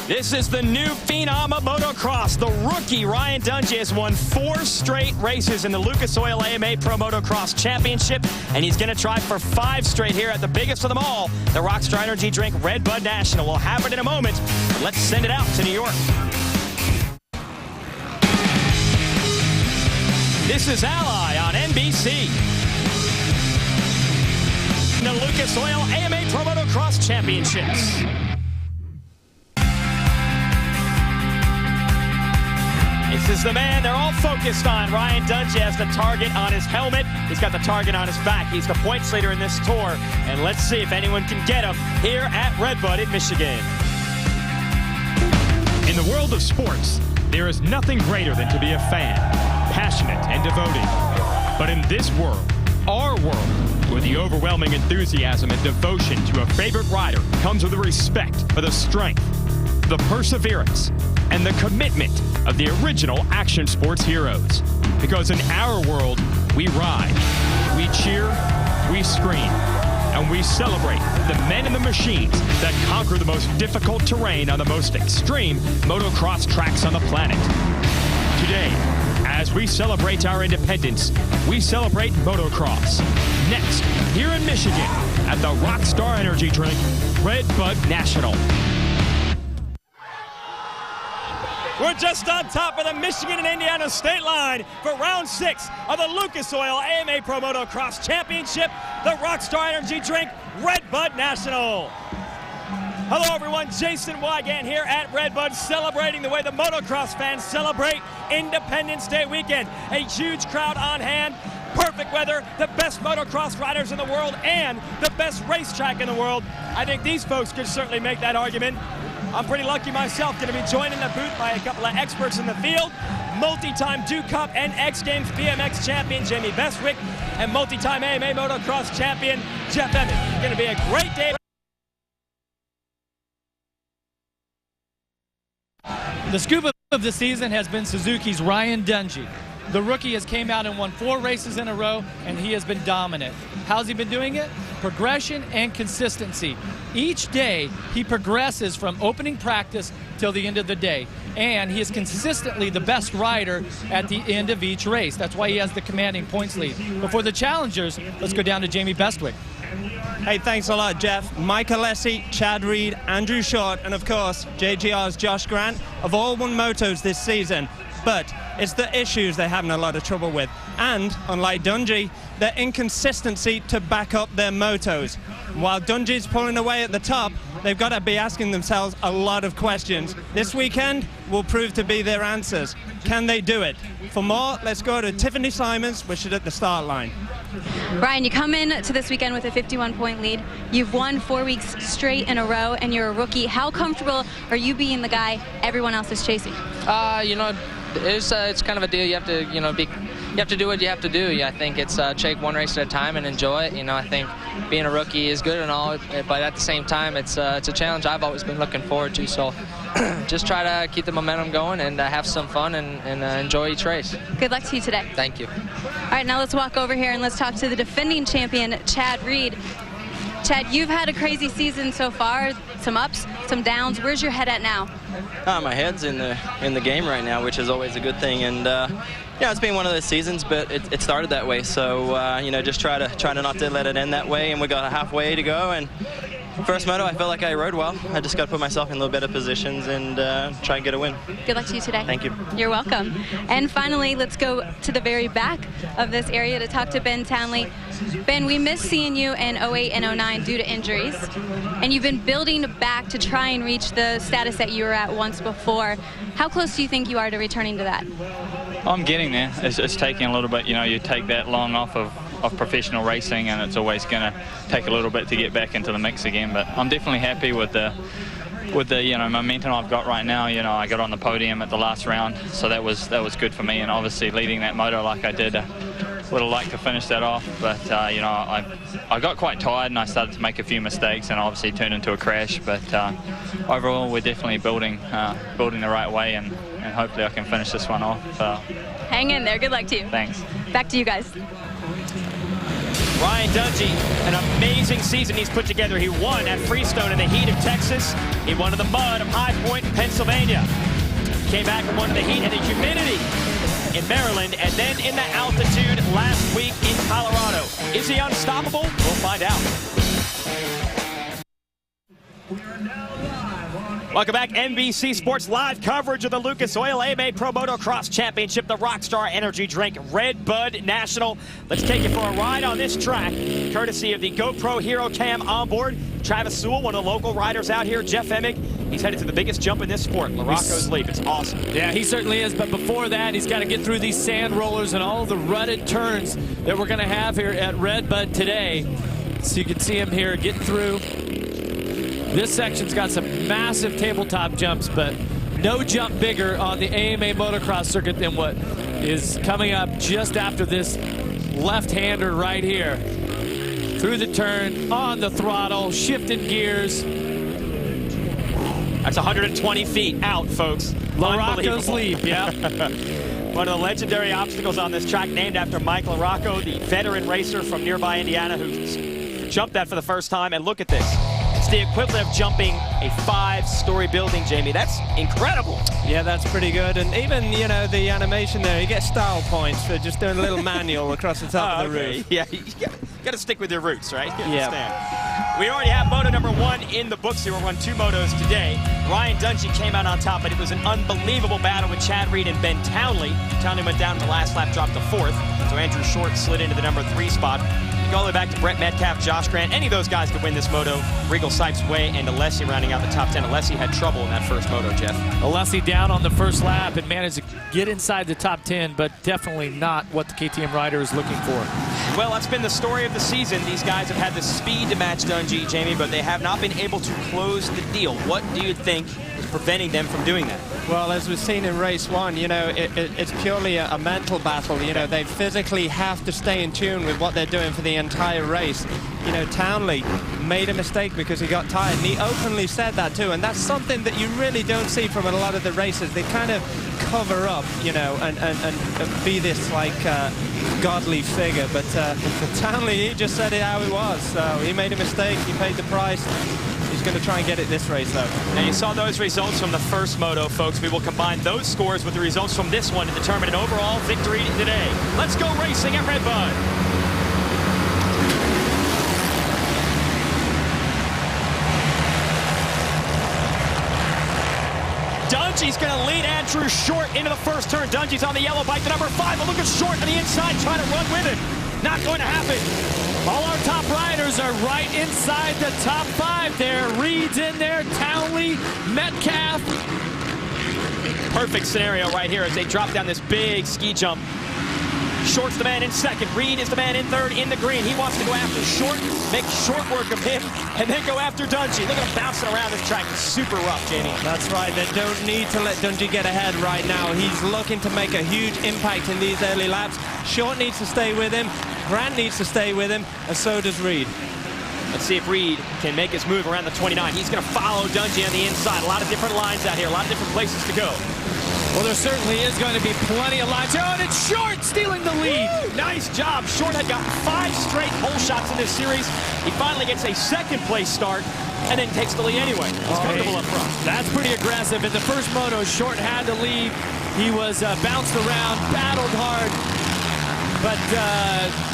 This is the new AMA Motocross. The rookie Ryan Dungey has won 4 straight races in the Lucas Oil AMA Pro Motocross Championship, and he's going to try for 5 straight here at the biggest of them all, the Rockstar Energy Drink Red Bud National. We'll have it in a moment. Let's send it out to New York. This is Ally on NBC. The Lucas Oil AMA Pro Motocross Championships. This is the man they're all focused on. Ryan Dungey has the target on his helmet. He's got the target on his back. He's the points leader in this tour. And let's see if anyone can get him here at Red Bud in Michigan. In the world of sports, there is nothing greater than to be a fan, passionate and devoted. But in this world, our world, where the overwhelming enthusiasm and devotion to a favorite rider comes with the respect for the strength, the perseverance, and the commitment of the original action sports heroes. Because in our world, we ride, we cheer, we scream, and we celebrate the men and the machines that conquer the most difficult terrain on the most extreme motocross tracks on the planet. Today, as we celebrate our independence, we celebrate motocross. Next, here in Michigan, at the Rockstar Energy Drink Red Bud National. We're just on top of the Michigan and Indiana state line for round 6 of the Lucas Oil AMA Pro Motocross Championship, the Rockstar Energy Drink Red Bud National. Hello everyone, Jason Wygant here at Red Bud, celebrating the way the motocross fans celebrate Independence Day weekend. A huge crowd on hand, perfect weather, the best motocross riders in the world, and the best racetrack in the world. I think these folks could certainly make that argument. I'm pretty lucky myself, going to be joined in the booth by a couple of experts in the field. Multi-time Duke Cup and X Games BMX champion Jamie Bestwick and multi-time AMA Motocross champion Jeff Emmett. Going to be a great day. The scoop of the season has been Suzuki's Ryan Dungey. The rookie has came out and won 4 races in a row, and he has been dominant. How's he been doing it? Progression and consistency. Each day, he progresses from opening practice till the end of the day. And he is consistently the best rider at the end of each race. That's why he has the commanding points lead. But for the challengers, let's go down to Jamie Bestwick. Hey, thanks a lot, Jeff. Mike Alessi, Chad Reed, Andrew Short, and of course, JGR's Josh Grant have all won motos this season. But it's the issues they're having a lot of trouble with. And, unlike Dungey, their inconsistency to back up their motos. While Dungey's pulling away at the top, they've got to be asking themselves a lot of questions. This weekend will prove to be their answers. Can they do it? For more, let's go to Tiffany Simons, which is at the start line. Ryan, you come in to this weekend with a 51-point lead. You've won 4 weeks straight in a row, and you're a rookie. How comfortable are you being the guy everyone else is chasing? You know, it's kind of a deal. You have to, you have to do what you have to do. I think it's take one race at a time and enjoy it. You know, I think being a rookie is good and all, but at the same time, it's a challenge I've always been looking forward to. So just try to keep the momentum going and have some fun and enjoy each race. Good luck to you today. Thank you. All right, now let's walk over here and let's talk to the defending champion, Chad Reed. Chad, you've had a crazy season so far, some ups, some downs. Where's your head at now? My head's in the game right now, which is always a good thing. And yeah, it's been one of those seasons, but it started that way. So you know, just try to not to let it end that way. And we got a halfway to go. And first moto, I felt like I rode well. I just got to put myself in a little better positions and try and get a win. Good luck to you today. Thank you. You're welcome. And finally, let's go to the very back of this area to talk to Ben Townley. Ben, we missed seeing you in 08 and 09 due to injuries, and you've been building back to try and reach the status that you were at once before. How close do you think you are to returning to that? I'm getting there. It's taking a little bit. You know, you take that long off of professional racing, and it's always going to take a little bit to get back into the mix again. But I'm definitely happy with the momentum I've got right now. You know, I got on the podium at the last round, so that was good for me. And obviously leading that moto like I did, would have liked to finish that off. But you know, I got quite tired and I started to make a few mistakes, and obviously turned into a crash. But overall, we're definitely building the right way, and hopefully I can finish this one off. Hang in there. Good luck to you. Thanks. Back to you guys. Ryan Dungey, an amazing season he's put together. He won at Freestone in the heat of Texas. He won in the mud of High Point, Pennsylvania. Came back and won in the heat and the humidity in Maryland, and then in the altitude last week in Colorado. Is he unstoppable? We'll find out. Welcome back, NBC Sports live coverage of the Lucas Oil AMA Pro Motocross Championship, the Rockstar Energy Drink Red Bud National. Let's take you for a ride on this track, courtesy of the GoPro Hero Cam onboard. Travis Sewell, one of the local riders out here, Jeff Emig. He's headed to the biggest jump in this sport, Larocco's Leap. It's awesome. Yeah, he certainly is, but before that, he's got to get through these sand rollers and all the rutted turns that we're going to have here at Red Bud today. So you can see him here getting through. This section's got some massive tabletop jumps, but no jump bigger on the AMA Motocross circuit than what is coming up just after this left-hander right here. Through the turn, on the throttle, shifting gears. That's 120 feet out, folks. Larocco's Leap, yeah. One of the legendary obstacles on this track, named after Mike Larocco, the veteran racer from nearby Indiana who jumped that for the first time. And look at this. It's the equivalent of jumping a 5-story building, Jamie. That's incredible. Yeah, that's pretty good. And even, you know, the animation there, you get style points for just doing a little manual across the top of the roof. Yeah, you got to stick with your roots, right? Yeah. We already have moto number 1 in the books here. We'll run 2 motos today. Ryan Dungey came out on top, but it was an unbelievable battle with Chad Reed and Ben Townley. Townley went down in the last lap, dropped to 4th. So Andrew Short slid into the number 3 spot. You go all the way back to Brett Metcalf, Josh Grant. Any of those guys could win this moto. Regal Sipes Way and Alessi rounding out the top 10. Alessi had trouble in that first moto, Jeff. Alessi down on the first lap and managed to get inside the top 10, but definitely not what the KTM rider is looking for. Well, that's been the story of the season. These guys have had the speed to match Dungey, Jamie, but they have not been able to close the deal. What do you think is preventing them from doing that? Well, as we've seen in race 1, you know, it's purely a mental battle. You know, they physically have to stay in tune with what they're doing for the entire race. You know, Townley made a mistake because he got tired, and he openly said that too, and that's something that you really don't see from a lot of the racers. They kind of cover up, you know, and be this, like, godly figure, but Townley, he just said it how it was. So he made a mistake, he paid the price. He's going to try and get it this race, though. Now, you saw those results from the first moto, folks. We will combine those scores with the results from this one to determine an overall victory today. Let's go racing at Red Bud. Dungey's going to lead Andrew Short into the first turn. Dungey's on the yellow bike, the number 5. But look at Short on the inside trying to run with him. Not going to happen. All our top riders are right inside the top 5 there. Reed's in there, Townley, Metcalf. Perfect scenario right here as they drop down this big ski jump. Short's the man in second. Reed is the man in third in the green. He wants to go after Short, make short work of him, and then go after Dungey. Look at him bouncing around this track. It's super rough, Jamie. That's right. They don't need to let Dungey get ahead right now. He's looking to make a huge impact in these early laps. Short needs to stay with him. Grant needs to stay with him, and so does Reed. Let's see if Reed can make his move around the 29. He's going to follow Dungey on the inside. A lot of different lines out here, a lot of different places to go. Well, there certainly is going to be plenty of lines. Oh, and it's Short stealing the lead. Woo! Nice job. Short had got 5 straight pole shots in this series. He finally gets a second-place start and then takes the lead anyway. He's comfortable up front. That's pretty aggressive. In the first moto, Short had to lead. He was bounced around, battled hard. But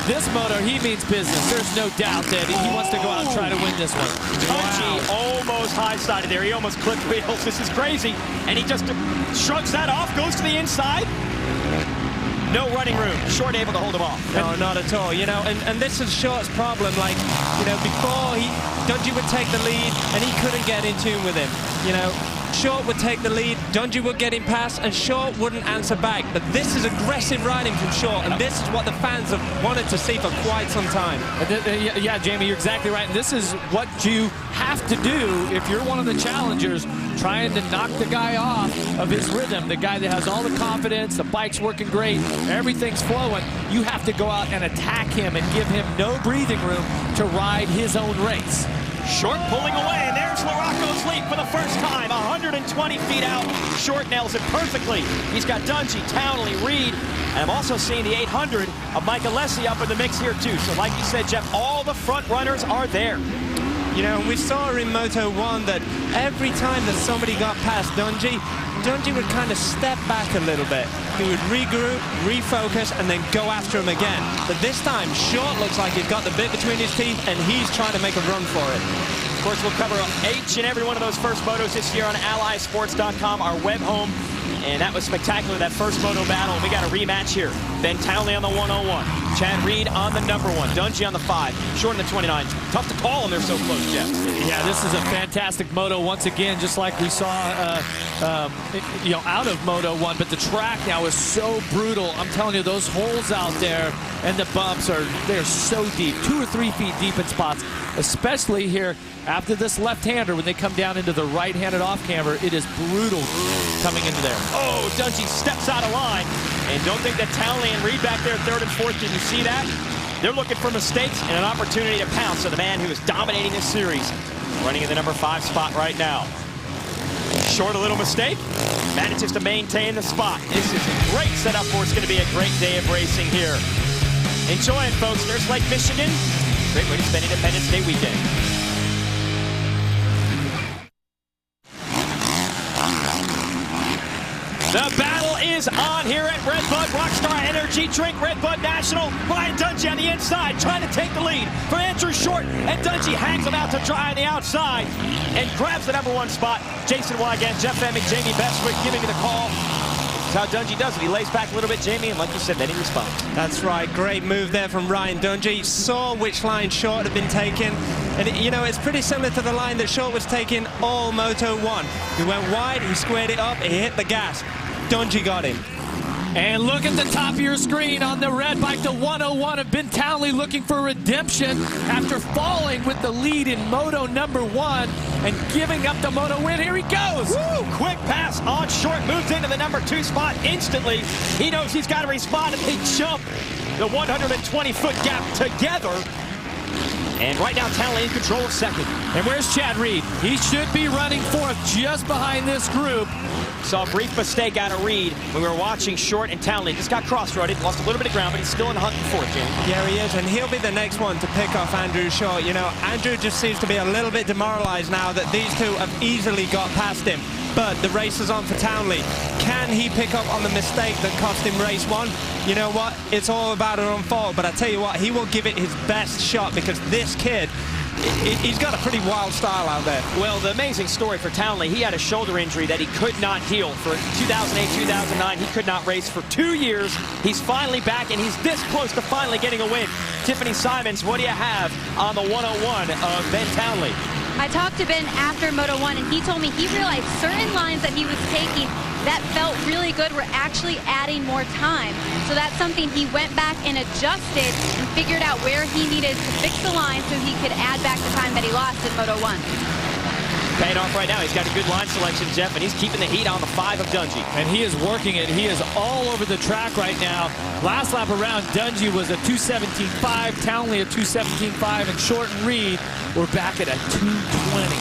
this moto, he means business. There's no doubt that he wants to go out and try to win this one. Dungey almost high-sided there. He almost clipped wheels. This is crazy. And he just shrugs that off, goes to the inside. No running room. Short able to hold him off. No, not at all. You know, and this is Short's problem. Like, you know, before Dungey would take the lead, and he couldn't get in tune with him. You know, Short would take the lead, Dungey would get him past, and Short wouldn't answer back. But this is aggressive riding from Short, and this is what the fans have wanted to see for quite some time. Yeah, Jamie, you're exactly right. And this is what you have to do if you're one of the challengers trying to knock the guy off of his rhythm, the guy that has all the confidence, the bike's working great, everything's flowing. You have to go out and attack him and give him no breathing room to ride his own race. Short pulling away, and there's Larocco's leap for the first time. 120 feet out. Short nails it perfectly. He's got Dungey, Townley, Reed, and I'm also seeing the 800 of Mike Alessi up in the mix here too. So like you said, Jeff, all the front runners are there. You know, we saw in Moto 1 that every time that somebody got past Dungey would kind of step back a little bit. He would regroup, refocus, and then go after him again. But this time, Short looks like he's got the bit between his teeth, and he's trying to make a run for it. Of course, we'll cover each and every one of those first motos this year on allysports.com, our web home. And that was spectacular, that first moto battle. We got a rematch here. Ben Townley on the 101. Chad Reed on the number 1. Dungey on the 5. Short on the 29. Tough to call them, they're so close, Jeff. Yeah, this is a fantastic moto once again, just like we saw out of Moto 1. But the track now is so brutal. I'm telling you, those holes out there and the bumps they're so deep, 2 or 3 feet deep in spots, especially here after this left-hander when they come down into the right-handed off-camber. It is brutal coming into there. Oh, Dungey steps out of line. And don't think that Townley and Reed back there, 3rd and 4th, did you see that? They're looking for mistakes and an opportunity to pounce. So the man who is dominating this series, running in the number 5 spot right now. Short a little mistake, manages to maintain the spot. This is a great setup for it's going to be a great day of racing here. Enjoy it, folks. Nurse Lake, Michigan. Great way to spend Independence Day weekend. The battle is on here at Redbud Rockstar Energy Drink, Redbud National. Ryan Dungey on the inside, trying to take the lead for Andrew Short, and Dungey hangs him out to dry on the outside and grabs the number 1 spot. Jason Wygant, Jeff Emig, Jamie Bestwick giving me the call. That's how Dungey does it. He lays back a little bit, Jamie, and like you said, then he responds. That's right. Great move there from Ryan Dungey. Saw which line Short had been taken. And, it's pretty similar to the line that Short was taking all Moto 1. He went wide, he squared it up, he hit the gas. Dungey got him. And look at the top of your screen on the red bike, the 101 of Ben Townley looking for redemption after falling with the lead in Moto number 1 and giving up the Moto win. Here he goes. Woo! Quick pass on Short, moves into the number 2 spot instantly. He knows he's got to respond, and they jump the 120-foot gap together. And right now, Townley in control of 2nd. And where's Chad Reed? He should be running 4th just behind this group. Saw a brief mistake out of Reed when we were watching Short and Townley. Just got cross-roaded, lost a little bit of ground, but he's still in the hunt for 4th, Jim. Yeah, he is, and he'll be the next one to pick off Andrew Short. Andrew just seems to be a little bit demoralized now that these two have easily got past him. But the race is on for Townley. Can he pick up on the mistake that cost him race 1? You know what? It's all about an unfold, but I tell you what, he will give it his best shot because this kid, he's got a pretty wild style out there. Well, the amazing story for Townley, he had a shoulder injury that he could not heal. For 2008, 2009, he could not race for 2 years. He's finally back, and he's this close to finally getting a win. Tiffany Simons, what do you have on the 101 of Ben Townley? I talked to Ben after Moto 1, and he told me he realized certain lines that he was taking that felt really good were actually adding more time. So that's something he went back and adjusted and figured out where he needed to fix the line so he could add back the time that he lost in Moto 1. Paying off right now. He's got a good line selection, Jeff, and he's keeping the heat on the 5 of Dungey. And he is working it. He is all over the track right now. Last lap around, Dungey was a 2:17.5, Townley a 2:17.5, and Short and Reed were back at a 2:20.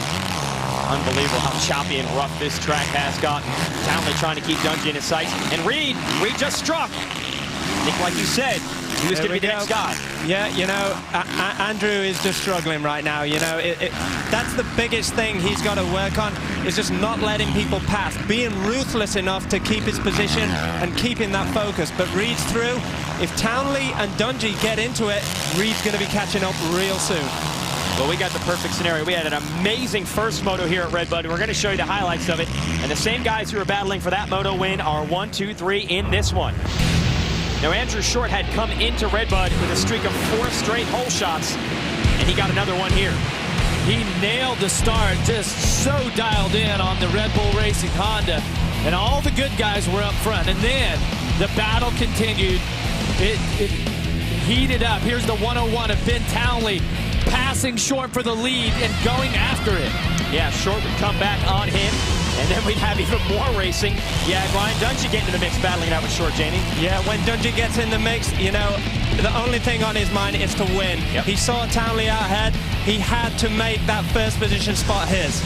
Unbelievable how choppy and rough this track has gotten. Townley trying to keep Dungey in his sights. And Reed just struck. I think, like you said, he was going to be the next guy. Yeah, Andrew is just struggling right now. That's the biggest thing he's got to work on, is just not letting people pass, being ruthless enough to keep his position and keeping that focus. But Reed's through. If Townley and Dungey get into it, Reed's going to be catching up real soon. Well, we got the perfect scenario. We had an amazing first moto here at Redbud, and we're going to show you the highlights of it. And the same guys who are battling for that moto win are 1, 2, 3 in this one. Now, Andrew Short had come into Redbud with a streak of 4 straight hole shots, and he got another one here. He nailed the start, just so dialed in on the Red Bull Racing Honda, and all the good guys were up front. And then the battle continued. It heated up. Here's the 101 of Ben Townley, passing Short for the lead and going after it. Yeah, Short would come back on him, and then we'd have even more racing. Yeah, Ryan Dungey getting in the mix, battling it out with Short, Jamie. Yeah, when Dungey gets in the mix, you know, the only thing on his mind is to win. Yep. He saw Townley out ahead. He had to make that first position spot his.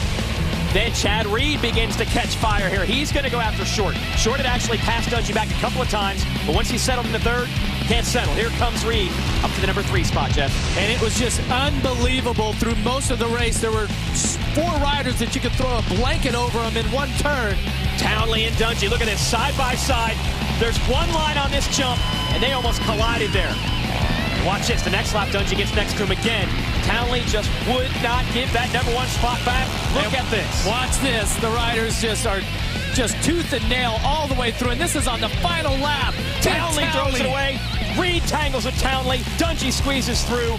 Then Chad Reed begins to catch fire here. He's going to go after Short. Short had actually passed Dungey back a couple of times, but once he settled in the third, can't settle. Here comes Reed up to the number 3 spot, Jeff. And it was just unbelievable through most of the race. There were 4 riders that you could throw a blanket over them in one turn. Townley and Dungey, look at this, side by side. There's one line on this jump, and they almost collided there. Watch this, the next lap, Dungey gets next to him again. Townley just would not give that number 1 spot back. Look at this. Watch this, the riders are just tooth and nail all the way through, and this is on the final lap. Townley throws it away. Reed tangles with Townley. Dungey squeezes through.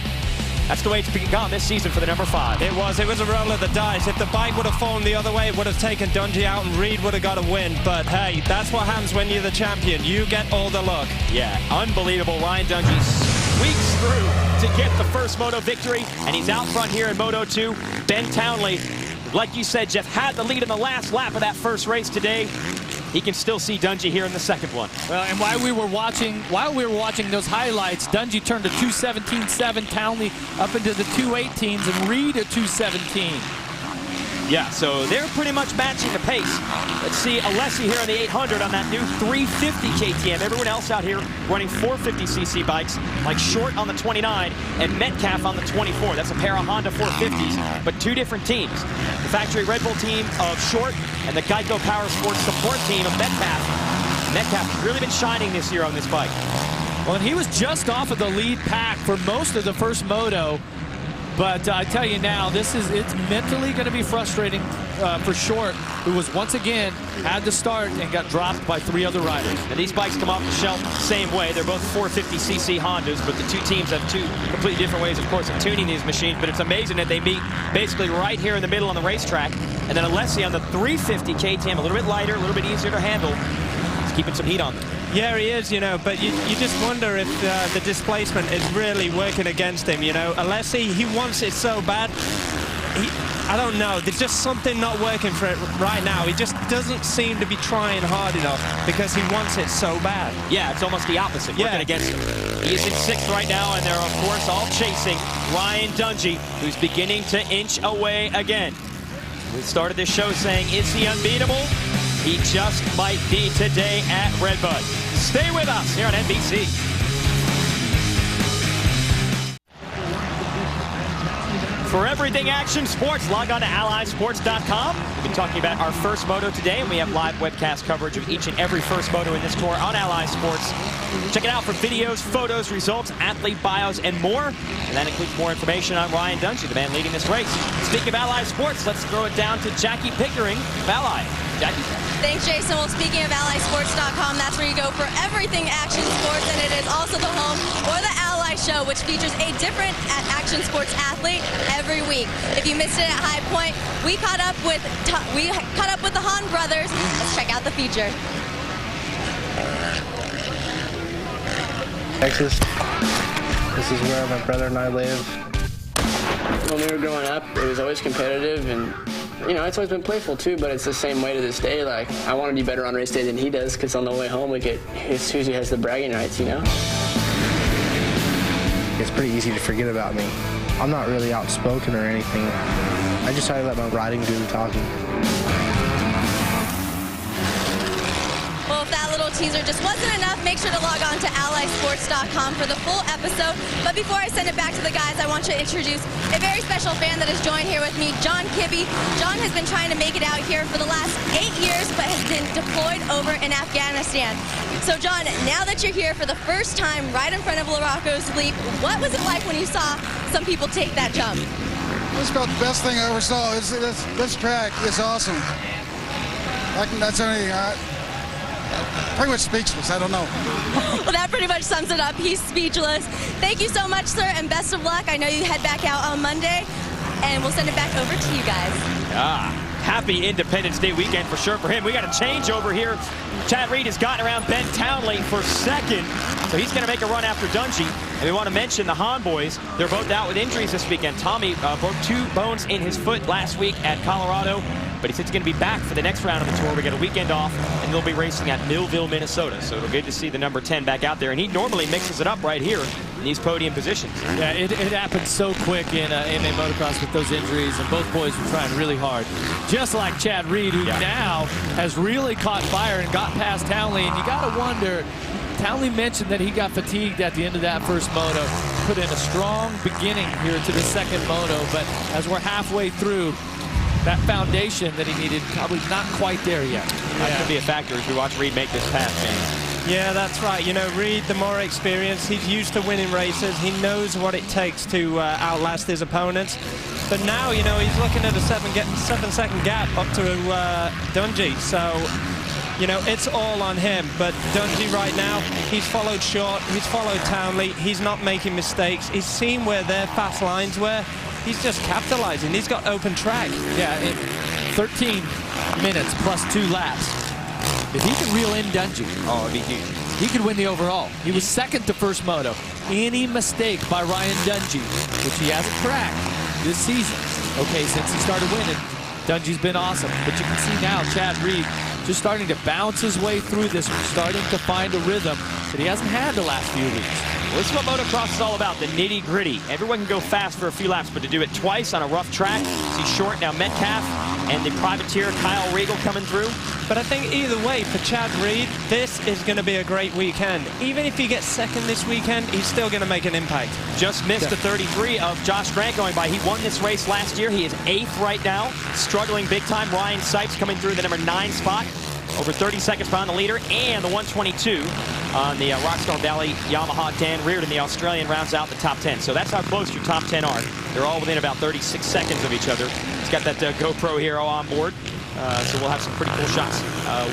That's the way it's gone this season for the number 5. It was a roll of the dice. If the bike would have fallen the other way, it would have taken Dungey out and Reed would have got a win. But hey, that's what happens when you're the champion. You get all the luck. Yeah, unbelievable. Ryan Dungey squeaks through to get the first Moto victory, and he's out front here in Moto 2. Ben Townley, like you said, Jeff, had the lead in the last lap of that first race today. He can still see Dungey here in the second one. Well, and while we were watching those highlights, Dungey turned a 2:17.7, Townley up into the 2:18s, and Reed a 2:17. Yeah, so they're pretty much matching the pace. Let's see Alessi here on the 800 on that new 350 KTM. Everyone else out here running 450cc bikes, like Short on the 29 and Metcalf on the 24. That's a pair of Honda 450s, but 2 different teams. The factory Red Bull team of Short and the Geico Power Sports support team of Metcalf. Metcalf has really been shining this year on this bike. Well, and he was just off of the lead pack for most of the first moto. But I tell you now, it's mentally going to be frustrating for Short, who was once again had to start and got dropped by 3 other riders. And these bikes come off the shelf the same way. They're both 450cc Hondas, but the 2 teams have 2 completely different ways, of course, of tuning these machines. But it's amazing that they meet basically right here in the middle on the racetrack. And then Alessi on the 350 KTM, a little bit lighter, a little bit easier to handle. He's keeping some heat on them. Yeah, he is, you know, but you just wonder if the displacement is really working against him, you know. Alessi, he wants it so bad. I don't know, there's just something not working for it right now. He just doesn't seem to be trying hard enough because he wants it so bad. Yeah, it's almost the opposite, working against him. He is in 6th right now, and they're, of course, all chasing Ryan Dungey, who's beginning to inch away again. We started this show saying, is he unbeatable? He just might be today at Redbud. Stay with us here on NBC. For everything action sports, log on to allysports.com. We've been talking about our first moto today, and we have live webcast coverage of each and every first moto in this tour on Ally Sports. Check it out for videos, photos, results, athlete bios, and more. And that includes more information on Ryan Dungey, the man leading this race. Speaking of Ally Sports, let's throw it down to Jackie Pickering of Ally. Jackie. Thanks, Jason. Well, speaking of allysports.com, that's where you go for everything action sports, and it is also the home for the Ally Show, which features a different action sports athlete every week. If you missed it at High Point, we caught up with the Hahn brothers. Let's check out the feature. Texas. This is where my brother and I live. When we were growing up, it was always competitive, and you know, it's always been playful too, but it's the same way to this day. Like, I want to be better on race day than he does, because on the way home, it's who has the bragging rights, you know? It's pretty easy to forget about me. I'm not really outspoken or anything. I just try to let my riding do the talking. Well, if that little teaser just wasn't enough, make sure to log on to allysports.com for the full episode. But before I send it back to the guys, I want to introduce a very special fan that has joined here with me, John Kibbe. John has been trying to make it out here for the last 8 years, but has been deployed over in Afghanistan. So, John, now that you're here for the first time right in front of Larocco's Leap, what was it like when you saw some people take that jump? It was about the best thing I ever saw. This track is awesome. That's only... pretty much speechless. I don't know. Well, that pretty much sums it up. He's speechless. Thank you so much, sir, and best of luck. I know you head back out on Monday, and we'll send it back over to you guys. Happy Independence Day weekend for sure for him. We got a change over here. Chad Reed has gotten around Ben Townley for second, so he's going to make a run after Dungey. And we want to mention the Hahn boys. They're both out with injuries this weekend. Tommy broke 2 bones in his foot last week at Colorado. But he said he's going to be back for the next round of the tour. We get a weekend off, and they'll be racing at Millville, Minnesota. So it'll be good to see the number 10 back out there. And he normally mixes it up right here in these podium positions. Yeah, it happened so quick in AMA Motocross with those injuries, and both boys were trying really hard. Just like Chad Reed, who now has really caught fire and got past Townley. And you got to wonder, Townley mentioned that he got fatigued at the end of that first moto. Put in a strong beginning here to the second moto, but as we're halfway through, that foundation that he needed probably not quite there yet. That could be a factor as we watch Reed make this pass, James. Yeah, that's right. You know, Reed, the more experience, he's used to winning races. He knows what it takes to outlast his opponents. But now, you know, he's looking at a 7-second gap up to Dungey. So, you know, it's all on him. But Dungey right now, he's followed Short, he's followed Townley. He's not making mistakes. He's seen where their fast lines were. He's just capitalizing. He's got open track. Yeah, in 13 minutes plus 2 laps. If he can reel in Dungey, it'd be huge. He could win the overall. He was second to first moto. Any mistake by Ryan Dungey, which he hasn't cracked this season, okay, since he started winning, Dungey's been awesome. But you can see now Chad Reed just starting to bounce his way through this, starting to find a rhythm that he hasn't had the last few weeks. Well, this is what motocross is all about, the nitty-gritty. Everyone can go fast for a few laps, but to do it twice on a rough track, see Short, now Metcalf, and the privateer Kyle Regal coming through. But I think either way, for Chad Reed, this is going to be a great weekend. Even if he gets second this weekend, he's still going to make an impact. Just missed the 33 of Josh Grant going by. He won this race last year. He is 8th right now, struggling big time. Ryan Sipes coming through the number 9 spot. Over 30 seconds behind the leader, and the 122 on the Rockstar Valley Yamaha. Dan Reardon, the Australian, rounds out the top 10. So that's how close your top 10 are. They're all within about 36 seconds of each other. He's got that GoPro Hero on board, so we'll have some pretty cool shots.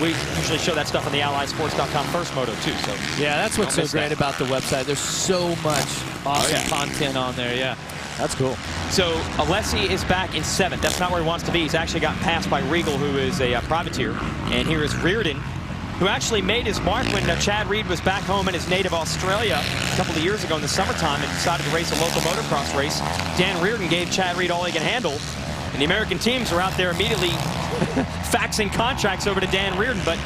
We usually show that stuff on the AlliedSports.com First Moto too. So yeah, that's what's so great about the website. There's so much awesome content on there. Yeah. That's cool. So Alessi is back in 7th. That's not where he wants to be. He's actually got passed by Regal, who is a privateer. And here is Reardon, who actually made his mark when Chad Reed was back home in his native Australia a couple of years ago in the summertime and decided to race a local motocross race. Dan Reardon gave Chad Reed all he can handle. And the American teams are out there immediately faxing contracts over to Dan Reardon, but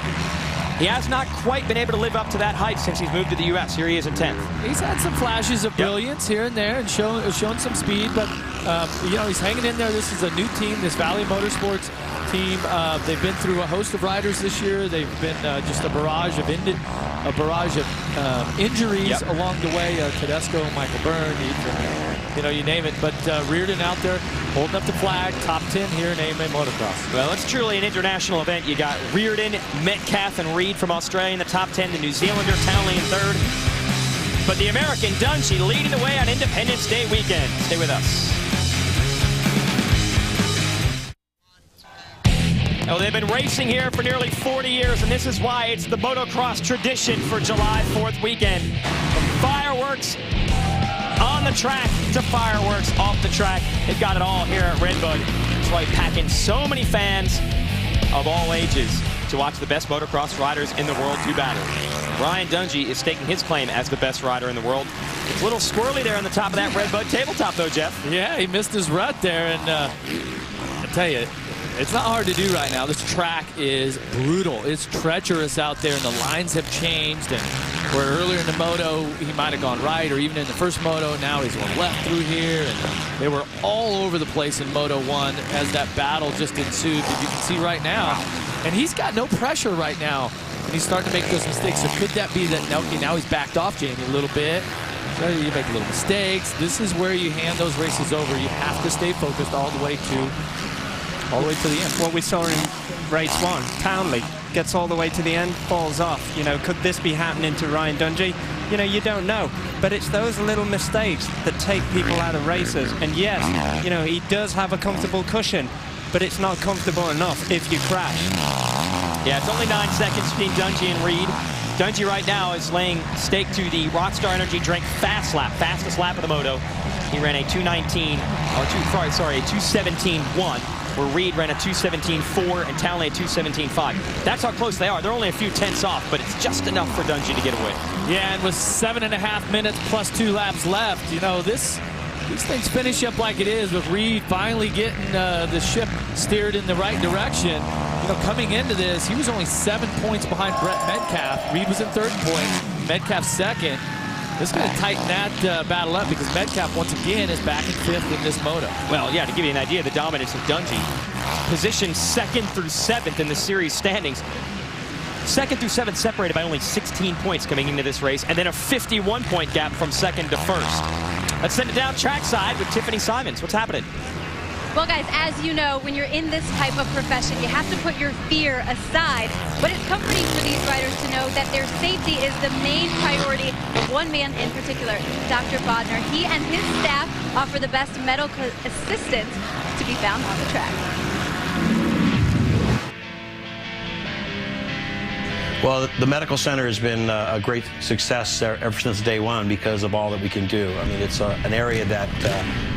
he has not quite been able to live up to that height since he's moved to the U.S. Here he is in 10th. He's had some flashes of brilliance here and there and shown some speed, but you know, he's hanging in there. This is a new team, this Valley Motorsports team. They've been through a host of riders this year. They've been just a barrage of injuries along the way. Tedesco, Michael Byrne, you know, you name it. But Reardon out there holding up the flag, top 10 here in AMA Motocross. Well, it's truly an international event. You got Reardon, Metcalf, and Reed from Australia in the top 10. The New Zealander, Townley in 3rd. But the American, Dungey, leading the way on Independence Day weekend. Stay with us. Oh, they've been racing here for nearly 40 years, and this is why it's the motocross tradition for July 4th weekend. From fireworks on the track to fireworks off the track. They've got it all here at Redbud. That's why we pack in so many fans of all ages to watch the best motocross riders in the world do battle. Ryan Dungey is staking his claim as the best rider in the world. It's a little squirrely there on the top of that Redbud tabletop, though, Jeff. Yeah, he missed his rut there, and I tell you, it's not hard to do right now. This track is brutal. It's treacherous out there, and the lines have changed. And where earlier in the moto, he might have gone right, or even in the first moto, now he's going left through here. And they were all over the place in Moto 1 as that battle just ensued, that you can see right now. And he's got no pressure right now, and he's starting to make those mistakes. So could that be that now he's backed off Jamie a little bit? You make little mistakes. This is where you hand those races over. You have to stay focused all the way to the end. What we saw in race 1, Townley gets all the way to the end, falls off. You know, could this be happening to Ryan Dungey? You know, you don't know. But it's those little mistakes that take people out of races. And yes, you know, he does have a comfortable cushion, but it's not comfortable enough if you crash. Yeah, it's only 9 seconds between Dungey and Reed. Dungey right now is laying stake to the Rockstar Energy Drink fast lap, fastest lap of the moto. He ran a 217.1, where Reed ran a 217.4 and Townley a 217.5. That's how close they are. They're only a few tenths off, but it's just enough for Dungey to get away. Yeah, and with 7.5 minutes plus 2 laps left, you know, this these things finish up like it is with Reed finally getting the ship steered in the right direction. You know, coming into this, he was only 7 points behind Brett Metcalf. Reed was in third point, Metcalf second. This is going to tighten that battle up because Metcalf, once again, is back in fifth in this moto. Well, yeah, to give you an idea of the dominance of Dungey, positioned 2nd through 7th in the series standings. 2nd through 7th separated by only 16 points coming into this race, and then a 51-point gap from 2nd to 1st. Let's send it down trackside with Tiffany Simons. What's happening? Well, guys, as you know, when you're in this type of profession, you have to put your fear aside. But it's comforting for these riders to know that their safety is the main priority of one man in particular, Dr. Bodner. He and his staff offer the best medical assistance to be found on the track. Well, the medical center has been a great success ever since day one because of all that we can do. I mean, it's an area that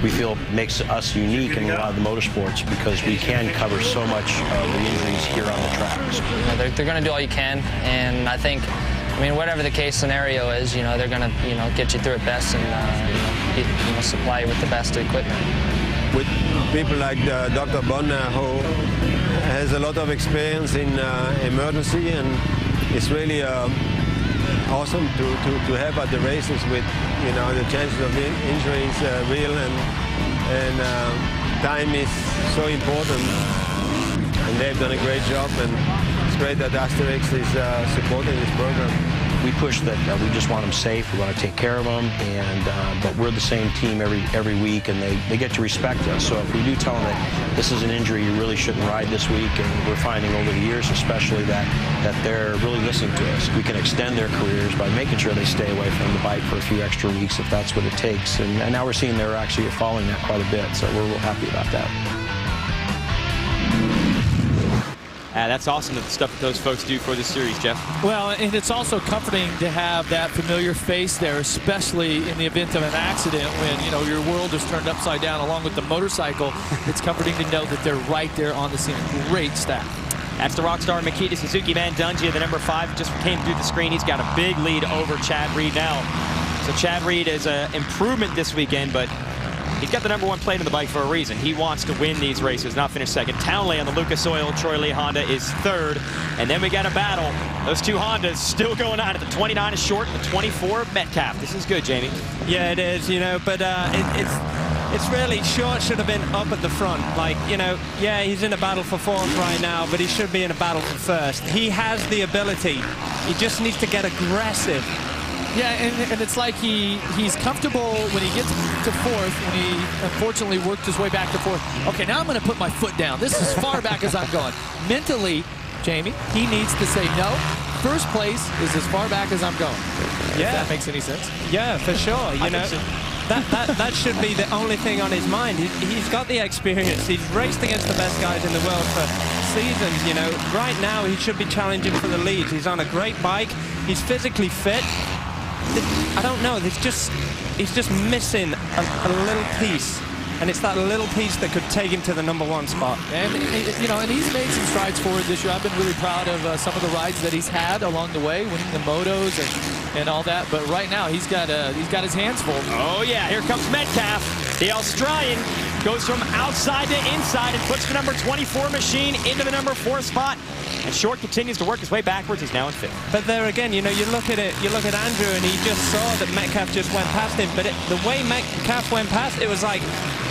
we feel makes us unique in a lot of the motorsports because we can cover so much of the injuries here on the tracks. You know, they're going to do all you can, and I think, I mean, whatever the case scenario is, you know, they're going to, you know, get you through it best and supply you with the best equipment. With people like Dr. Bodner, who has a lot of experience in emergency, and it's really awesome to have at the races with, you know, the chances of injuries real, and time is so important, and they've done a great job, and it's great that Asterix is supporting this program. We push that we just want them safe, we want to take care of them, and but we're the same team every week, and they get to respect us. So if we do tell them that this is an injury, you really shouldn't ride this week, and we're finding over the years especially that they're really listening to us. We can extend their careers by making sure they stay away from the bike for a few extra weeks if that's what it takes. And now we're seeing they're actually following that quite a bit, so we're real happy about that. That's awesome, the stuff that those folks do for the series, Jeff. Well, and it's also comforting to have that familiar face there, especially in the event of an accident when, you know, your world is turned upside down along with the motorcycle. It's comforting to know that they're right there on the scene. Great staff. That's the Rockstar Makita Suzuki man, Dungey, the number 5, just came through the screen. He's got a big lead over Chad Reed now. So Chad Reed is an improvement this weekend, but he's got the number 1 plate on the bike for a reason. He wants to win these races, not finish second. Townley on the Lucas Oil Troy Lee Honda is 3rd. And then we got a battle. Those two Hondas still going on. The 29 is Short and the 24 Metcalf. This is good, Jamie. Yeah, it is, you know, but it's really, Short should have been up at the front. Like, you know, yeah, he's in a battle for 4th right now, but he should be in a battle for 1st. He has the ability. He just needs to get aggressive. Yeah, and it's like he's comfortable when he gets to 4th, when he unfortunately worked his way back to 4th. Okay, now I'm going to put my foot down. This is as far back as I'm going. Mentally, Jamie, he needs to say, no, first place is as far back as I'm going. Yeah. If that makes any sense. Yeah, for sure. You know, that should be the only thing on his mind. He's got the experience. He's raced against the best guys in the world for seasons, you know. Right now, he should be challenging for the lead. He's on a great bike. He's physically fit. I don't know, he's just missing a little piece, and it's that little piece that could take him to the number 1 spot. And you know, and he's made some strides forward this year. I've been really proud of some of the rides that he's had along the way, winning the motos and all that. But right now, he's got his hands full. Oh yeah, here comes Metcalf. The Australian goes from outside to inside and puts the number 24 machine into the number 4 spot. And Short continues to work his way backwards. He's now in 5th. But there again, you know, you look at Andrew, and he just saw that Metcalf just went past him. But the way Metcalf went past, it was like,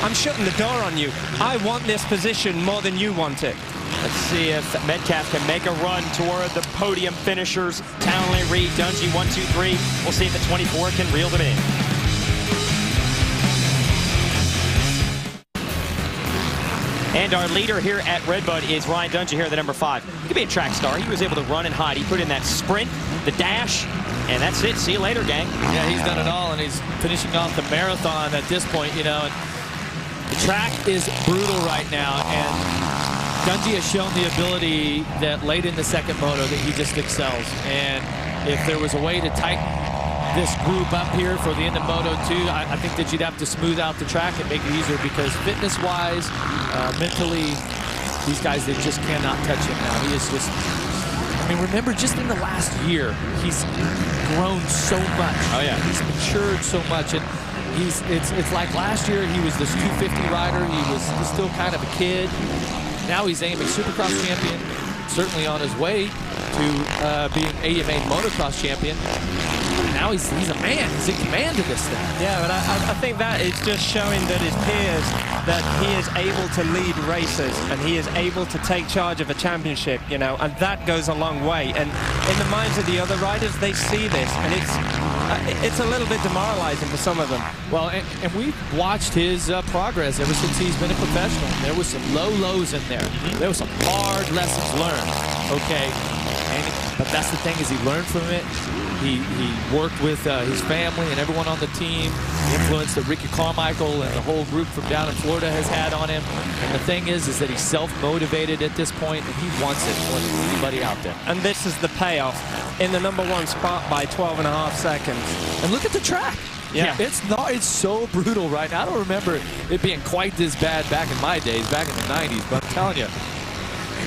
I'm shutting the door on you. I want this position more than you want it. Let's see if Metcalf can make a run toward the podium finishers. Townley, Reed, Dungey, 1, 2, 3. We'll see if the 24 can reel them in. And our leader here at Redbud is Ryan Dungey here at the number 5. He could be a track star. He was able to run and hide. He put in that sprint, the dash, and that's it. See you later, gang. Yeah, he's done it all, and he's finishing off the marathon at this point, you know. And the track is brutal right now, and Dungey has shown the ability that late in the second moto that he just excels. And if there was a way to tighten this group up here for the end of Moto 2, I think that you'd have to smooth out the track and make it easier, because fitness-wise, mentally, these guys, they just cannot touch him now. He is just, I mean, remember, just in the last year, he's grown so much. Oh, yeah. He's matured so much. And it's like last year he was this 250 rider. He was still kind of a kid. Now he's AMA Supercross champion, certainly on his way to being AMA Motocross champion. Now he's a man. He's in command of this thing. Yeah, but I think that is just showing that his peers, that he is able to lead races and he is able to take charge of a championship, you know, and that goes a long way. And in the minds of the other riders, they see this, and it's a little bit demoralizing for some of them. Well, and we've watched his progress ever since he's been a professional. There was some low lows in there. There was some hard lessons learned, okay? But that's the thing, is he learned from it. He worked with his family and everyone on the team, the influence that Ricky Carmichael and the whole group from down in Florida has had on him. And the thing is that he's self-motivated at this point, and he wants it more than anybody out there. And this is the payoff in the #1 spot by 12.5 seconds. And look at the track. Yeah. It's so brutal right now. I don't remember it being quite this bad back in my days, back in the 90s, but I'm telling you,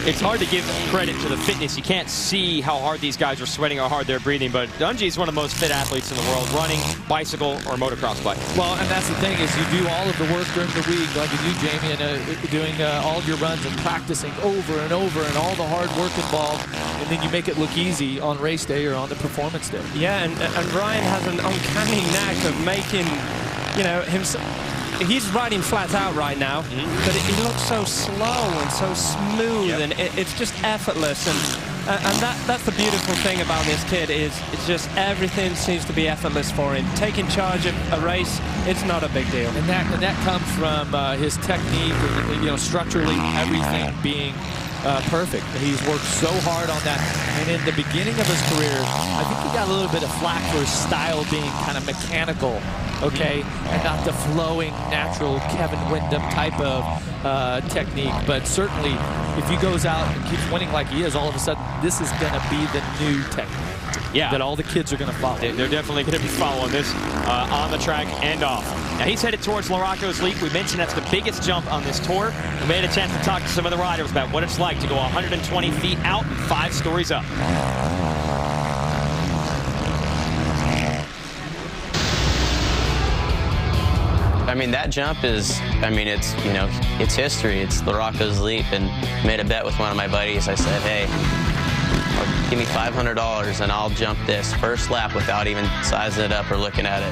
it's hard to give credit to the fitness. You can't see how hard these guys are sweating, how hard they're breathing, but Dungey is one of the most fit athletes in the world, running, bicycle, or motocross bike. Well, and that's the thing, is you do all of the work during the week, like you, Jamie, and doing all of your runs and practicing over and over and all the hard work involved, and then you make it look easy on race day or on the performance day. Yeah, and Ryan has an uncanny knack of making, you know, himself. He's riding flat out right now, but he looks so slow and so smooth, and it's just effortless. And that's the beautiful thing about this kid, is it's just everything seems to be effortless for him. Taking charge of a race, it's not a big deal. And that comes from his technique, and, you know, structurally everything being perfect. He's worked so hard on that. And in the beginning of his career, I think he got a little bit of flack for his style being kind of mechanical, okay, and not the flowing, natural Kevin Windham type of technique. But certainly, if he goes out and keeps winning like he is, all of a sudden, this is going to be the new technique. Yeah. That all the kids are going to follow. They're definitely going to be following this on the track and off. Now, he's headed towards Larocco's Leap. We mentioned that's the biggest jump on this tour. We made a chance to talk to some of the riders about what it's like to go 120 feet out and 5 stories up. I mean, that jump is, I mean, it's, you know, it's history. It's Larocco's Leap, and made a bet with one of my buddies. I said, hey, give me $500 and I'll jump this first lap without even sizing it up or looking at it.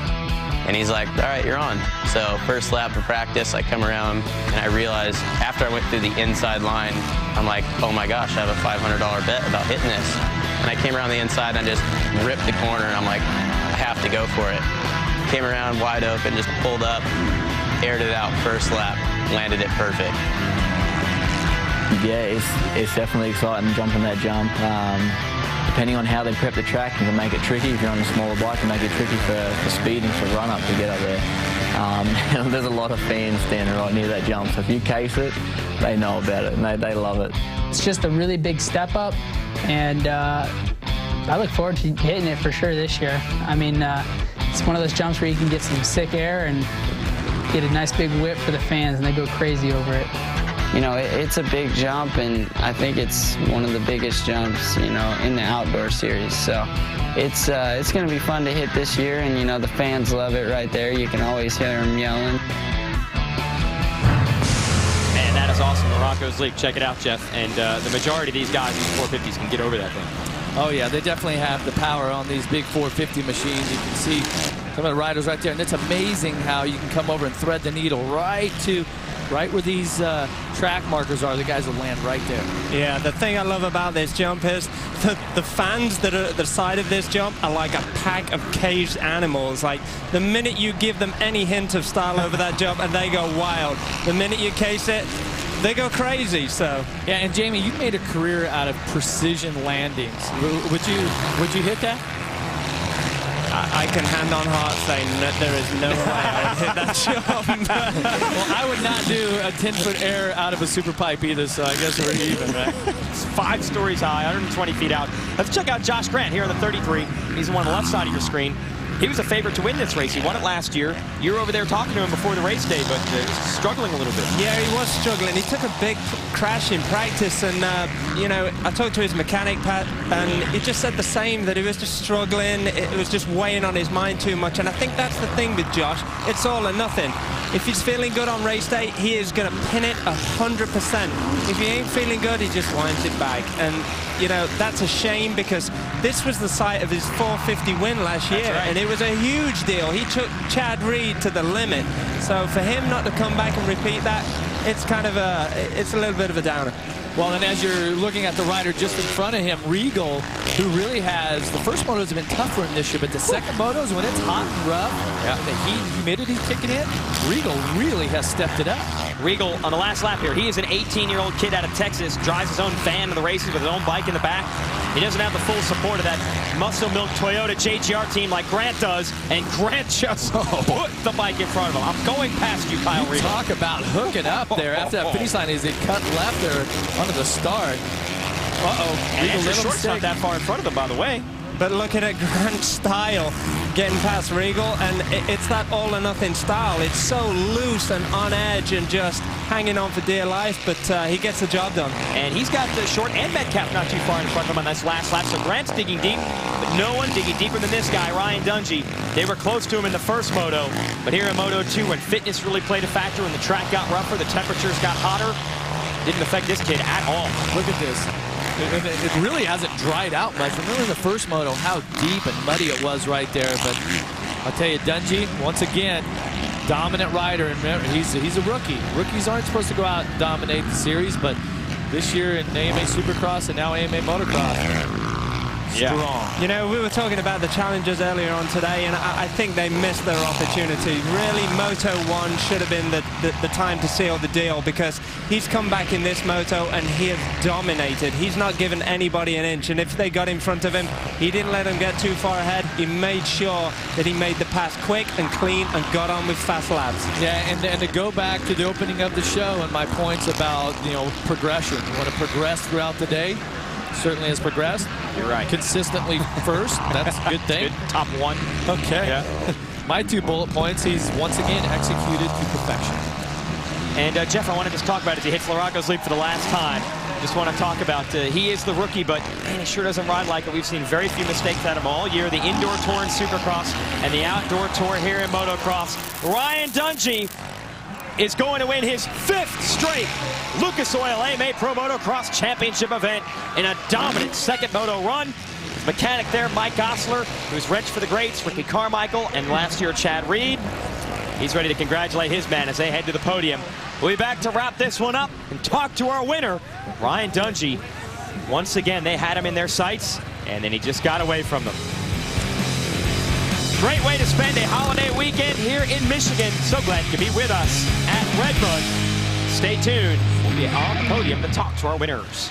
And he's like, all right, you're on. So first lap of practice, I come around and I realize after I went through the inside line, I'm like, oh my gosh, I have a $500 bet about hitting this. And I came around the inside and I just ripped the corner, and I'm like, I have to go for it. Came around wide open, just pulled up, aired it out first lap, landed it perfect. Yeah, it's definitely exciting jumping that jump. Depending on how they prep the track, you can make it tricky. If you're on a smaller bike, you can make it tricky for speed and for run up to get up there. There's a lot of fans standing right near that jump, so if you case it, they know about it and they love it. It's just a really big step up, and I look forward to hitting it for sure this year. I mean, it's one of those jumps where you can get some sick air and get a nice big whip for the fans, and they go crazy over it. You know, it's a big jump, and I think it's one of the biggest jumps, you know, in the outdoor series. So it's going to be fun to hit this year, and, you know, the fans love it right there. You can always hear them yelling. Man, that is awesome. Larocco's Leap. Check it out, Jeff. And the majority of these guys, these 450s, can get over that thing. Oh, yeah, they definitely have the power on these big 450 machines. You can see some of the riders right there, and it's amazing how you can come over and thread the needle right where these track markers are. The guys will land right there. Yeah, the thing I love about this jump is the fans that are at the side of this jump are like a pack of caged animals. Like, the minute you give them any hint of style over that jump, and they go wild. The minute you case it, they go crazy. So yeah, and Jamie, you made a career out of precision landings. Would you hit that? I can hand on heart saying that there is no way I would hit that jump. Well, I would not do a 10-foot air out of a super pipe either, so I guess we're even, right? It's 5 stories high, 120 feet out. Let's check out Josh Grant here on the 33. He's the one on the left side of your screen. he was a favorite to win this race. He won it last year. You were over there talking to him before the race day, but struggling a little bit. Yeah, he was struggling. He took a big crash in practice, and you know, I talked to his mechanic, Pat, and he just said the same, that he was just struggling. It was just weighing on his mind too much, and I think that's the thing with Josh. It's all or nothing. If he's feeling good on race day, he is going to pin it 100%. If he ain't feeling good, he just winds it back. And, you know, that's a shame, because this was the site of his 450 win last year, and it was a huge deal. He took Chad Reed to the limit. So for him not to come back and repeat that, it's kind of it's a little bit of a downer. Well, and as you're looking at the rider just in front of him, Regal, who really has, the first motos have been tough for him this year, but the second motos, when it's hot and rough, the heat and humidity kicking in, Regal really has stepped it up. Regal on the last lap here, he is an 18-year-old kid out of Texas, drives his own fan in the races with his own bike in the back. He doesn't have the full support of that muscle milk Toyota JGR team like Grant does, and Grant just put the bike in front of him. I'm going past you, Kyle Regal. Talk about hooking up there after that finish line as he cut left there onto the start. And Andrew Short's not that far in front of them, by the way. But looking at Grant's style, getting past Regal, and it's that all or nothing style. It's so loose and on edge and just hanging on for dear life, but he gets the job done. And he's got the Short and Metcalf not too far in front of him on this last lap, so Grant's digging deep, but no one digging deeper than this guy, Ryan Dungey. They were close to him in the first moto, but here in Moto 2, when fitness really played a factor, when the track got rougher, the temperatures got hotter, didn't affect this kid at all. Look at this. It really hasn't dried out much. Remember the first moto, how deep and muddy it was right there. But I'll tell you, Dungey, once again, dominant rider. And remember, he's a rookie. Rookies aren't supposed to go out and dominate the series, but this year in AMA Supercross and now AMA Motocross, strong. You know, we were talking about the challengers earlier on today, and I think they missed their opportunity. Really, Moto 1 should have been the time to seal the deal, because he's come back in this moto and he has dominated. He's not given anybody an inch, and if they got in front of him, he didn't let them get too far ahead. He made sure that he made the pass quick and clean and got on with fast laps. Yeah, and to go back to the opening of the show and my points about, you know, progression. You want to progress throughout the day. Certainly has progressed. You're right. Consistently first. That's a good thing. Good. Top one. Okay. Yeah. My 2 bullet points, he's once again executed to perfection. And Jeff, I want to just talk about it as he hits Larocco's leap for the last time. Just want to talk about he is the rookie, but man, he sure doesn't ride like it. We've seen very few mistakes out of him all year. The indoor tour in Supercross and the outdoor tour here in Motocross. Ryan Dungey is going to win his 5th straight Lucas Oil AMA Pro Motocross Championship event in a dominant second moto run. His mechanic there, Mike Gosler, who's wrenched for the greats, Ricky Carmichael, and last year Chad Reed. He's ready to congratulate his man as they head to the podium. We'll be back to wrap this one up and talk to our winner, Ryan Dungey. Once again, they had him in their sights, and then he just got away from them. Great way to spend a holiday weekend here in Michigan. So glad you could be with us at Redbud. Stay tuned. We'll be on the podium to talk to our winners.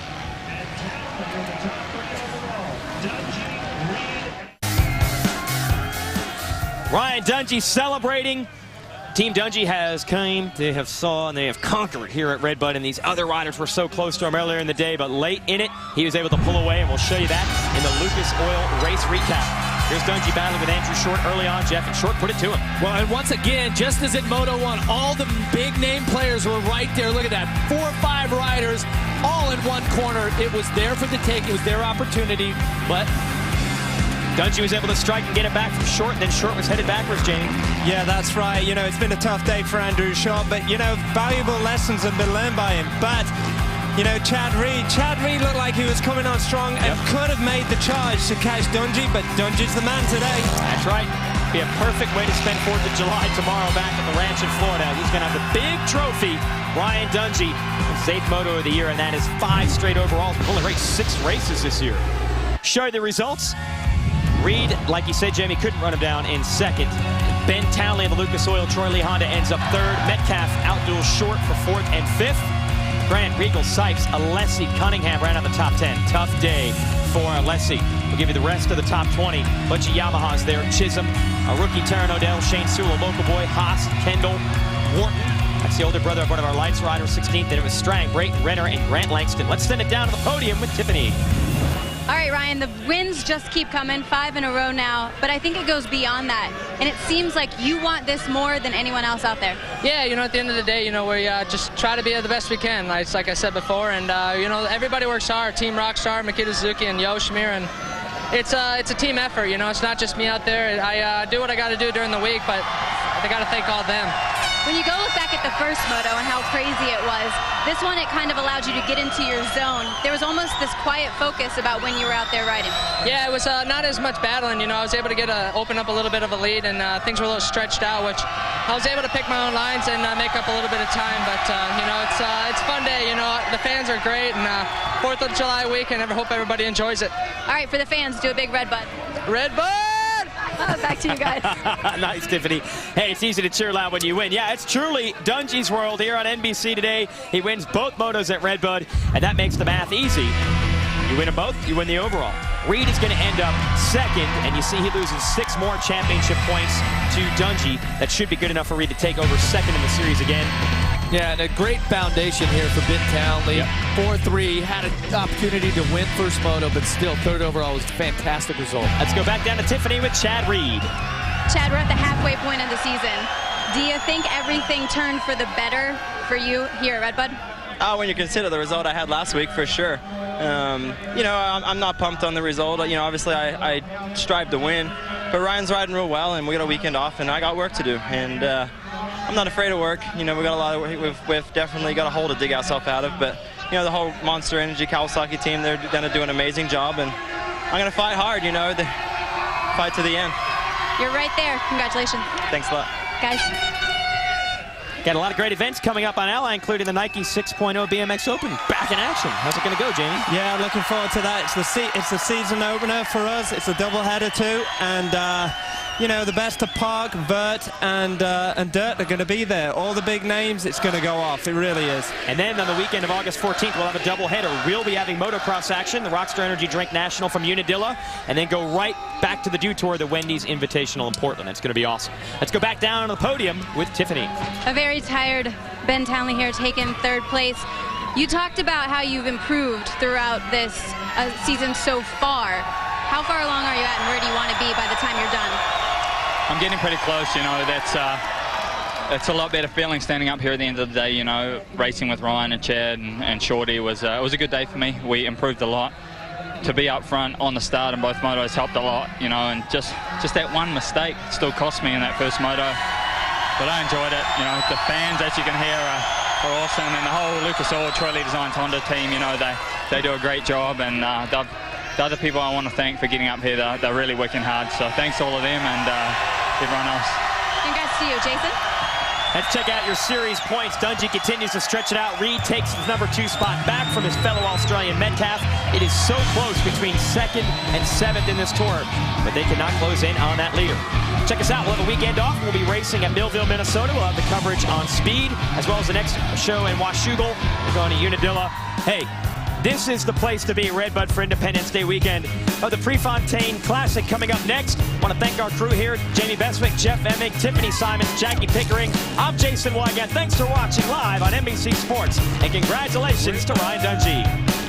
Ryan Dungey celebrating. Team Dungey has come, they have saw, and they have conquered here at Redbud, and these other riders were so close to him earlier in the day, but late in it, he was able to pull away, and we'll show you that in the Lucas Oil race recap. Here's Dungey battling with Andrew Short early on, Jeff, and Short put it to him. Well, and once again, just as in Moto 1, all the big name players were right there. Look at that, 4 or 5 riders all in one corner. It was there for the take, it was their opportunity, but Dungey was able to strike and get it back from Short, and then Short was headed backwards, Jamie. Yeah, that's right. You know, it's been a tough day for Andrew Short, but, you know, valuable lessons have been learned by him. But, you know, Chad Reed looked like he was coming on strong and could have made the charge to catch Dungey, but Dungey's the man today. That's right. Be a perfect way to spend 4th of July tomorrow back at the ranch in Florida. He's going to have the big trophy, Ryan Dungey, his 8th moto of the year, and that is 5 straight overall. He's only raced 6 races this year. Show you the results. Reed, like you said, Jamie, couldn't run him down in 2nd. Ben Townley of the Lucas Oil Troy Lee Honda ends up 3rd. Metcalf outduels Short for 4th and 5th. Grant, Regal, Sipes, Alessi, Cunningham ran on the top 10. Tough day for Alessi. We'll give you the rest of the top 20. Bunch of Yamahas there. Chisholm, a rookie, Taron O'Dell, Shane Sewell, local boy, Haas, Kendall, Wharton. That's the older brother of one of our lights riders, 16th. Then it was Strang, Brayton, Renner, and Grant Langston. Let's send it down to the podium with Tiffany. All right, Ryan, the wins just keep coming, 5 in a row now, but I think it goes beyond that. And it seems like you want this more than anyone else out there. Yeah, you know, at the end of the day, you know, we just try to be the best we can, like I said before. And, you know, everybody works hard. Team Rockstar, Makita Suzuki, and Yo Shamir. And it's a team effort, you know. It's not just me out there. I do what I got to do during the week, but I got to thank all of them. When you go look back at the first moto and how crazy it was, this one, it kind of allowed you to get into your zone. There was almost this quiet focus about when you were out there riding. Yeah, it was not as much battling. You know, I was able to open up a little bit of a lead, and things were a little stretched out, which I was able to pick my own lines and make up a little bit of time. But you know, it's a fun day. You know, the fans are great, and 4th of July weekend. I hope everybody enjoys it. All right, for the fans, do a big red bud. Red bud! Back to you guys. Nice, Tiffany. Hey, it's easy to cheer loud when you win. Yeah, it's truly Dungey's world here on NBC today. He wins both motos at Redbud, and that makes the math easy. You win them both, you win the overall. Reed is going to end up second, and you see he loses 6 more championship points to Dungey. That should be good enough for Reed to take over second in the series again. Yeah, and a great foundation here for Ben Townley. Yep. 4-3, had an opportunity to win first moto, but still third overall was a fantastic result. Let's go back down to Tiffany with Chad Reed. Chad, we're at the halfway point of the season. Do you think everything turned for the better for you here at Redbud? When you consider the result I had last week, for sure. You know, I'm not pumped on the result. You know, obviously I strive to win, but Ryan's riding real well, and we got a weekend off, and I got work to do. And I'm not afraid of work. You know, we got a lot of we've definitely got a hole to dig ourselves out of. But you know, the whole Monster Energy Kawasaki team, they're going to do an amazing job, and I'm going to fight hard. You know, fight to the end. You're right there. Congratulations. Thanks a lot, guys. Got a lot of great events coming up on Ally, including the Nike 6.0 BMX Open. Back in action. How's it going to go, Jamie? Yeah, I'm looking forward to that. It's the season opener for us. It's a doubleheader too, and you know, the best of Park, Vert, and Dirt are going to be there. All the big names, it's going to go off. It really is. And then on the weekend of August 14th, we'll have a doubleheader. We'll be having motocross action, the Rockstar Energy Drink National from Unadilla, and then go right back to the Dew Tour, the Wendy's Invitational in Portland. It's going to be awesome. Let's go back down on the podium with Tiffany. A very tired Ben Townley here, taking 3rd place. You talked about how you've improved throughout this season so far. How far along are you at, and where do you want to be by the time you're done? I'm getting pretty close, you know. That's a lot better feeling standing up here at the end of the day, you know. Racing with Ryan and Chad and Shorty was a good day for me. We improved a lot. To be up front on the start in both motos helped a lot, you know, and just that one mistake still cost me in that first moto. But I enjoyed it, you know. The fans, as you can hear, are awesome, and the whole Lucas Oil Troy Designs Honda team, you know, they do a great job, and the other people I want to thank for getting up here, they're really working hard. So thanks to all of them and everyone else. Congrats to you, Jason. Let's check out your series points. Dungey continues to stretch it out. Reed takes his #2 spot back from his fellow Australian Metcalf. It is so close between 2nd and 7th in this tour, but they cannot close in on that leader. Check us out. We'll have a weekend off. We'll be racing at Millville, Minnesota. We'll have the coverage on Speed, as well as the next show in Washougal. We're going to Unadilla. Hey, this is the place to be, Redbud, for Independence Day weekend. Oh, the Prefontaine Classic coming up next. Want to thank our crew here, Jamie Beswick, Jeff Emig, Tiffany Simons, Jackie Pickering. I'm Jason Wygant. Thanks for watching live on NBC Sports, and congratulations to Ryan Dungey.